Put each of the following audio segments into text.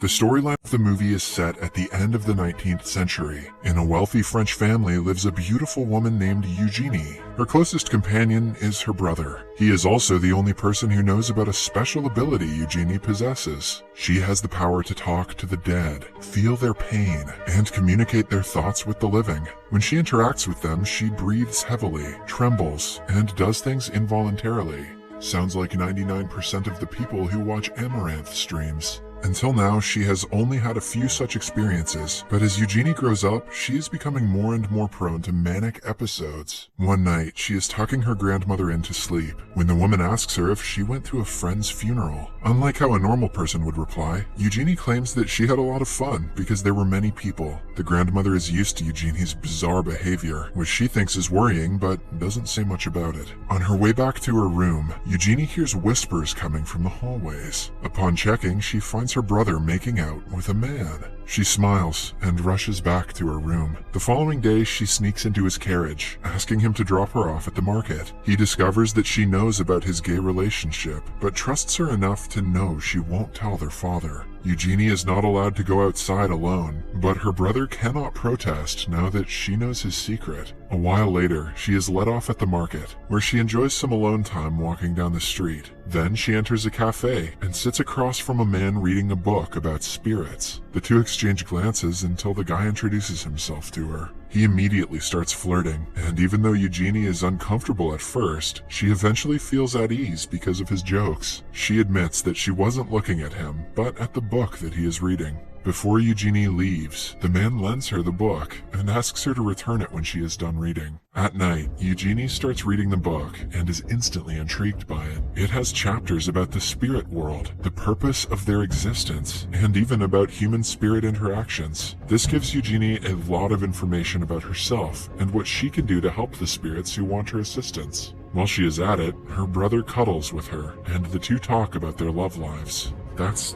The storyline of the movie is set at the end of the 19th century. In a wealthy French family lives a beautiful woman named Eugenie. Her closest companion is her brother. He is also the only person who knows about a special ability Eugenie possesses. She has the power to talk to the dead, feel their pain, and communicate their thoughts with the living. When she interacts with them, she breathes heavily, trembles, and does things involuntarily. Sounds like 99% of the people who watch Amaranth streams. Until now, she has only had a few such experiences, but as Eugenie grows up, she is becoming more and more prone to manic episodes. One night, she is tucking her grandmother in to sleep, when the woman asks her if she went to a friend's funeral. Unlike how a normal person would reply, Eugenie claims that she had a lot of fun because there were many people. The grandmother is used to Eugenie's bizarre behavior, which she thinks is worrying, but doesn't say much about it. On her way back to her room, Eugenie hears whispers coming from the hallways. Upon checking, she finds her brother making out with a man. She smiles and rushes back to her room. The following day, she sneaks into his carriage, asking him to drop her off at the market. He discovers that she knows about his gay relationship, but trusts her enough to know she won't tell their father. Eugenie is not allowed to go outside alone, but her brother cannot protest now that she knows his secret. A while later, she is let off at the market, where she enjoys some alone time walking down the street. Then she enters a cafe and sits across from a man reading a book about spirits. The two exchange glances until the guy introduces himself to her. He immediately starts flirting, and even though Eugenie is uncomfortable at first, she eventually feels at ease because of his jokes. She admits that she wasn't looking at him, but at the book that he is reading. Before Eugenie leaves, the man lends her the book and asks her to return it when she is done reading. At night, Eugenie starts reading the book and is instantly intrigued by it. It has chapters about the spirit world, the purpose of their existence, and even about human-spirit interactions. This gives Eugenie a lot of information about herself and what she can do to help the spirits who want her assistance. While she is at it, her brother cuddles with her, and the two talk about their love lives. That's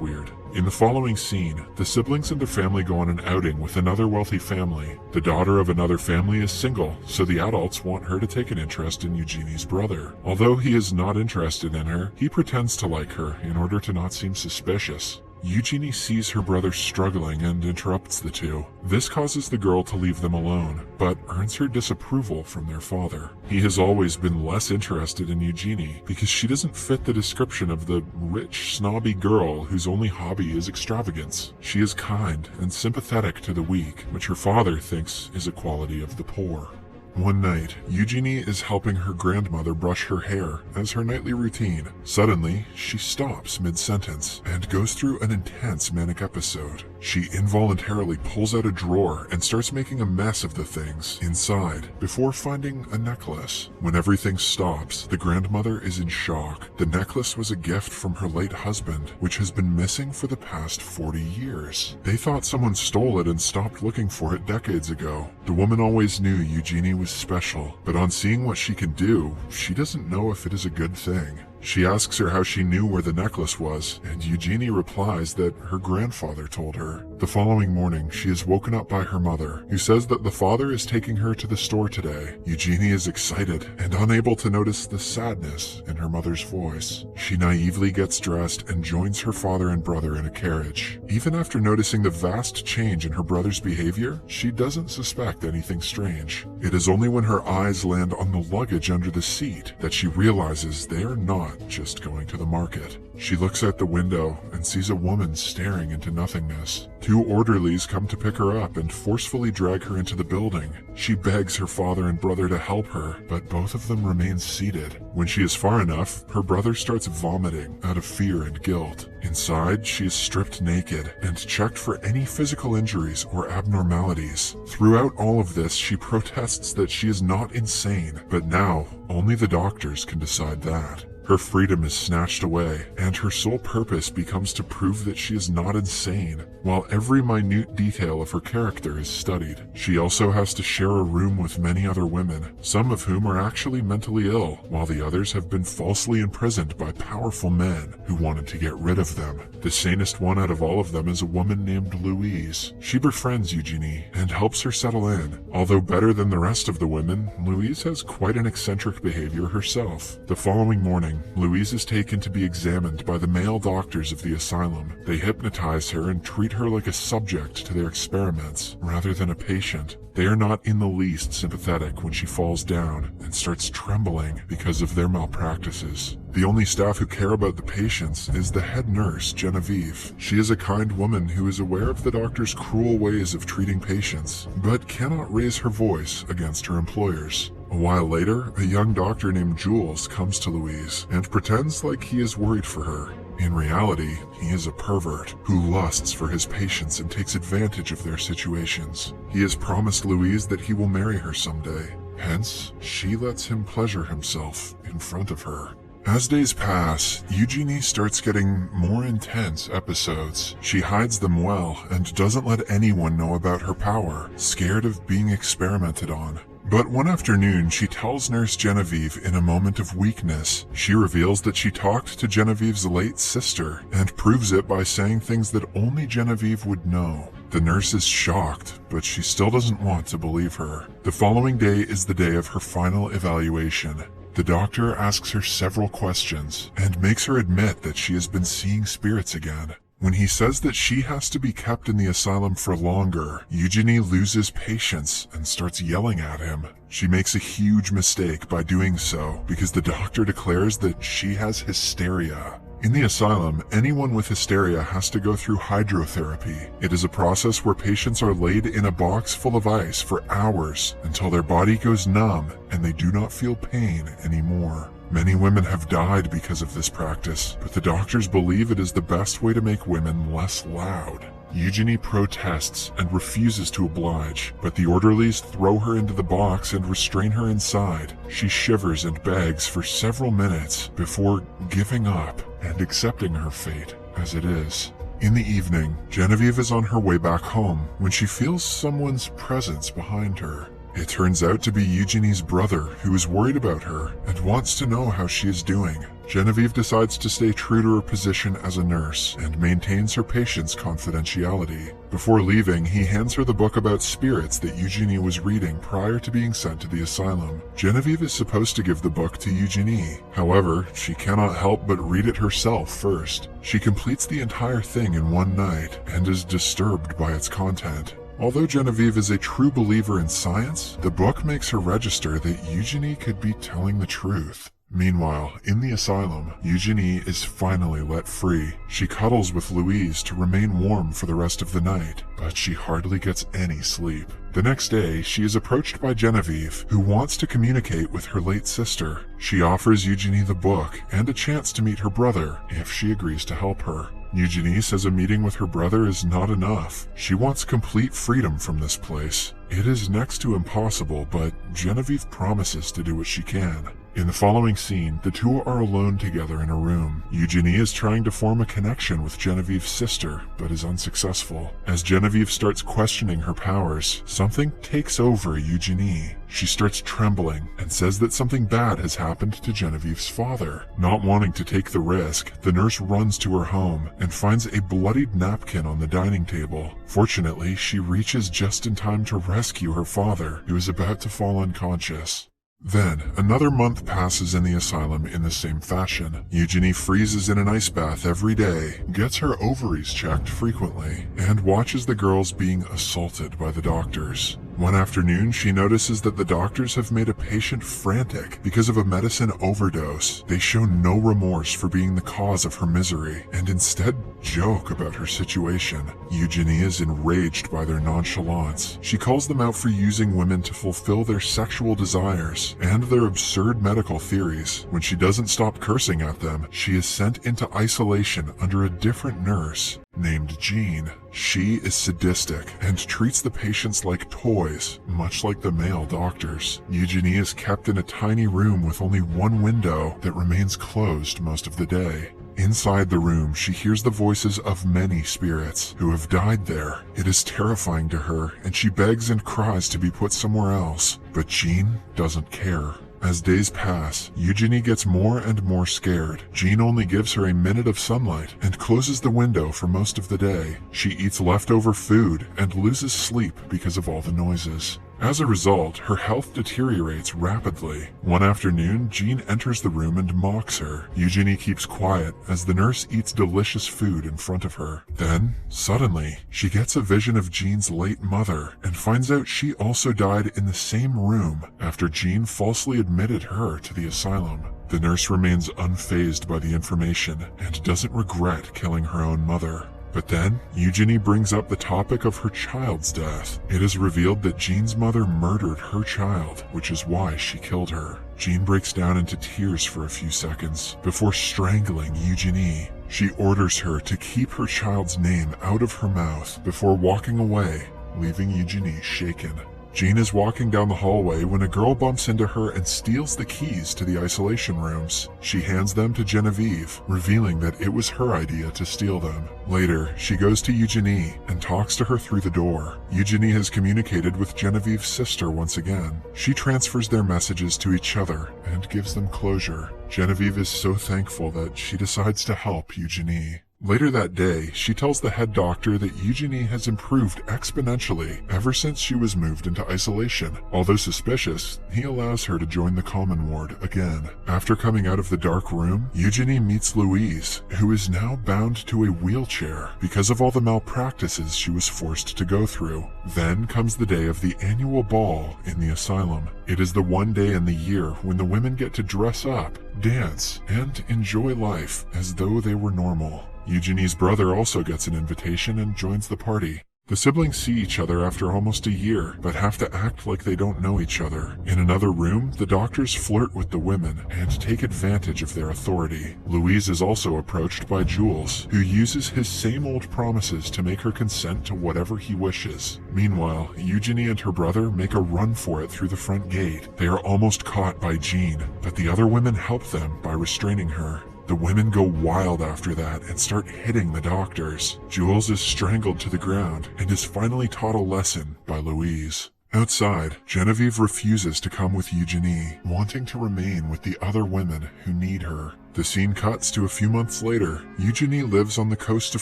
weird. In the following scene, the siblings and their family go on an outing with another wealthy family. The daughter of another family is single, so the adults want her to take an interest in Eugenie's brother. Although he is not interested in her, he pretends to like her in order to not seem suspicious. Eugenie sees her brother struggling and interrupts the two. This causes the girl to leave them alone, but earns her disapproval from their father. He has always been less interested in Eugenie because she doesn't fit the description of the rich, snobby girl whose only hobby is extravagance. She is kind and sympathetic to the weak, which her father thinks is a quality of the poor. One night, Eugenie is helping her grandmother brush her hair as her nightly routine. Suddenly, she stops mid-sentence and goes through an intense manic episode. She involuntarily pulls out a drawer and starts making a mess of the things inside before finding a necklace. When everything stops, the grandmother is in shock. The necklace was a gift from her late husband, which has been missing for the past 40 years. They thought someone stole it and stopped looking for it decades ago. The woman always knew Eugenie was special, but on seeing what she can do, she doesn't know if it is a good thing. She asks her how she knew where the necklace was, and Eugenie replies that her grandfather told her. The following morning, she is woken up by her mother, who says that the father is taking her to the store today. Eugenie is excited and unable to notice the sadness in her mother's voice. She naively gets dressed and joins her father and brother in a carriage. Even after noticing the vast change in her brother's behavior, she doesn't suspect anything strange. It is only when her eyes land on the luggage under the seat that she realizes they are not just going to the market. She looks out the window and sees a woman staring into nothingness. Two orderlies come to pick her up and forcefully drag her into the building. She begs her father and brother to help her, but both of them remain seated. When she is far enough, her brother starts vomiting out of fear and guilt. Inside, she is stripped naked and checked for any physical injuries or abnormalities. Throughout all of this, she protests that she is not insane, but now only the doctors can decide that. Her freedom is snatched away, and her sole purpose becomes to prove that she is not insane, while every minute detail of her character is studied. She also has to share a room with many other women, some of whom are actually mentally ill, while the others have been falsely imprisoned by powerful men who wanted to get rid of them. The sanest one out of all of them is a woman named Louise. She befriends Eugenie and helps her settle in. Although better than the rest of the women, Louise has quite an eccentric behavior herself. The following morning, evening, Louise is taken to be examined by the male doctors of the asylum. They hypnotize her and treat her like a subject to their experiments, rather than a patient. They are not in the least sympathetic when she falls down and starts trembling because of their malpractices. The only staff who care about the patients is the head nurse, Genevieve. She is a kind woman who is aware of the doctor's cruel ways of treating patients, but cannot raise her voice against her employers. A while later, a young doctor named Jules comes to Louise and pretends like he is worried for her. In reality, he is a pervert who lusts for his patients and takes advantage of their situations. He has promised Louise that he will marry her someday. Hence, she lets him pleasure himself in front of her. As days pass, Eugenie starts getting more intense episodes. She hides them well and doesn't let anyone know about her power, scared of being experimented on. But one afternoon, she tells Nurse Genevieve in a moment of weakness. She reveals that she talked to Genevieve's late sister and proves it by saying things that only Genevieve would know. The nurse is shocked, but she still doesn't want to believe her. The following day is the day of her final evaluation. The doctor asks her several questions and makes her admit that she has been seeing spirits again. When he says that she has to be kept in the asylum for longer, Eugenie loses patience and starts yelling at him. She makes a huge mistake by doing so because the doctor declares that she has hysteria. In the asylum, anyone with hysteria has to go through hydrotherapy. It is a process where patients are laid in a box full of ice for hours until their body goes numb and they do not feel pain anymore. Many women have died because of this practice, but the doctors believe it is the best way to make women less loud. Eugenie protests and refuses to oblige, but the orderlies throw her into the box and restrain her inside. She shivers and begs for several minutes before giving up and accepting her fate as it is. In the evening, Genevieve is on her way back home when she feels someone's presence behind her. It turns out to be Eugenie's brother, who is worried about her and wants to know how she is doing. Genevieve decides to stay true to her position as a nurse and maintains her patient's confidentiality. Before leaving, he hands her the book about spirits that Eugenie was reading prior to being sent to the asylum. Genevieve is supposed to give the book to Eugenie. However, she cannot help but read it herself first. She completes the entire thing in one night and is disturbed by its content. Although Genevieve is a true believer in science, the book makes her register that Eugenie could be telling the truth. Meanwhile, in the asylum, Eugenie is finally let free. She cuddles with Louise to remain warm for the rest of the night, but she hardly gets any sleep. The next day, she is approached by Genevieve, who wants to communicate with her late sister. She offers Eugenie the book and a chance to meet her brother if she agrees to help her. Eugenie says a meeting with her brother is not enough. She wants complete freedom from this place. It is next to impossible, but Genevieve promises to do what she can. In the following scene, the two are alone together in a room. Eugenie is trying to form a connection with Genevieve's sister, but is unsuccessful. As Genevieve starts questioning her powers, something takes over Eugenie. She starts trembling and says that something bad has happened to Genevieve's father. Not wanting to take the risk, the nurse runs to her home and finds a bloodied napkin on the dining table. Fortunately, she reaches just in time to rescue her father, who is about to fall unconscious. Then, another month passes in the asylum in the same fashion. Eugenie freezes in an ice bath every day, gets her ovaries checked frequently, and watches the girls being assaulted by the doctors. One afternoon, she notices that the doctors have made a patient frantic because of a medicine overdose. They show no remorse for being the cause of her misery, and instead joke about her situation. Eugenie is enraged by their nonchalance. She calls them out for using women to fulfill their sexual desires and their absurd medical theories. When she doesn't stop cursing at them, she is sent into isolation under a different nurse named Jean. She is sadistic and treats the patients like toys, much like the male doctors. Eugenie is kept in a tiny room with only one window that remains closed most of the day. Inside the room, she hears the voices of many spirits who have died there. It is terrifying to her, and she begs and cries to be put somewhere else, but Jean doesn't care. As days pass, Eugenie gets more and more scared. Jean only gives her a minute of sunlight and closes the window for most of the day. She eats leftover food and loses sleep because of all the noises. As a result, her health deteriorates rapidly. One afternoon, Jean enters the room and mocks her. Eugenie keeps quiet as the nurse eats delicious food in front of her. Then, suddenly, she gets a vision of Jean's late mother and finds out she also died in the same room after Jean falsely admitted her to the asylum. The nurse remains unfazed by the information and doesn't regret killing her own mother. But then, Eugenie brings up the topic of her child's death. It is revealed that Jean's mother murdered her child, which is why she killed her. Jean breaks down into tears for a few seconds before strangling Eugenie. She orders her to keep her child's name out of her mouth before walking away, leaving Eugenie shaken. Jean is walking down the hallway when a girl bumps into her and steals the keys to the isolation rooms. She hands them to Genevieve, revealing that it was her idea to steal them. Later, she goes to Eugenie and talks to her through the door. Eugenie has communicated with Genevieve's sister once again. She transfers their messages to each other and gives them closure. Genevieve is so thankful that she decides to help Eugenie. Later that day, she tells the head doctor that Eugenie has improved exponentially ever since she was moved into isolation. Although suspicious, he allows her to join the common ward again. After coming out of the dark room, Eugenie meets Louise, who is now bound to a wheelchair because of all the malpractices she was forced to go through. Then comes the day of the annual ball in the asylum. It is the one day in the year when the women get to dress up, dance, and enjoy life as though they were normal. Eugenie's brother also gets an invitation and joins the party. The siblings see each other after almost a year, but have to act like they don't know each other. In another room, the doctors flirt with the women and take advantage of their authority. Louise is also approached by Jules, who uses his same old promises to make her consent to whatever he wishes. Meanwhile, Eugenie and her brother make a run for it through the front gate. They are almost caught by Jean, but the other women help them by restraining her. The women go wild after that and start hitting the doctors. Jules is strangled to the ground and is finally taught a lesson by Louise. Outside, Genevieve refuses to come with Eugenie, wanting to remain with the other women who need her. The scene cuts to a few months later. Eugenie lives on the coast of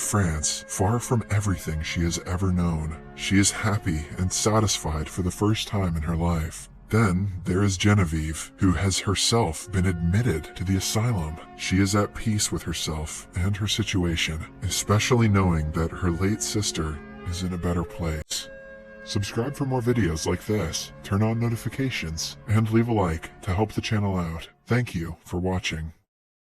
France, far from everything she has ever known. She is happy and satisfied for the first time in her life. Then there is Genevieve, who has herself been admitted to the asylum. She is at peace with herself and her situation, especially knowing that her late sister is in a better place. Subscribe for more videos like this, turn on notifications, and leave a like to help the channel out. Thank you for watching.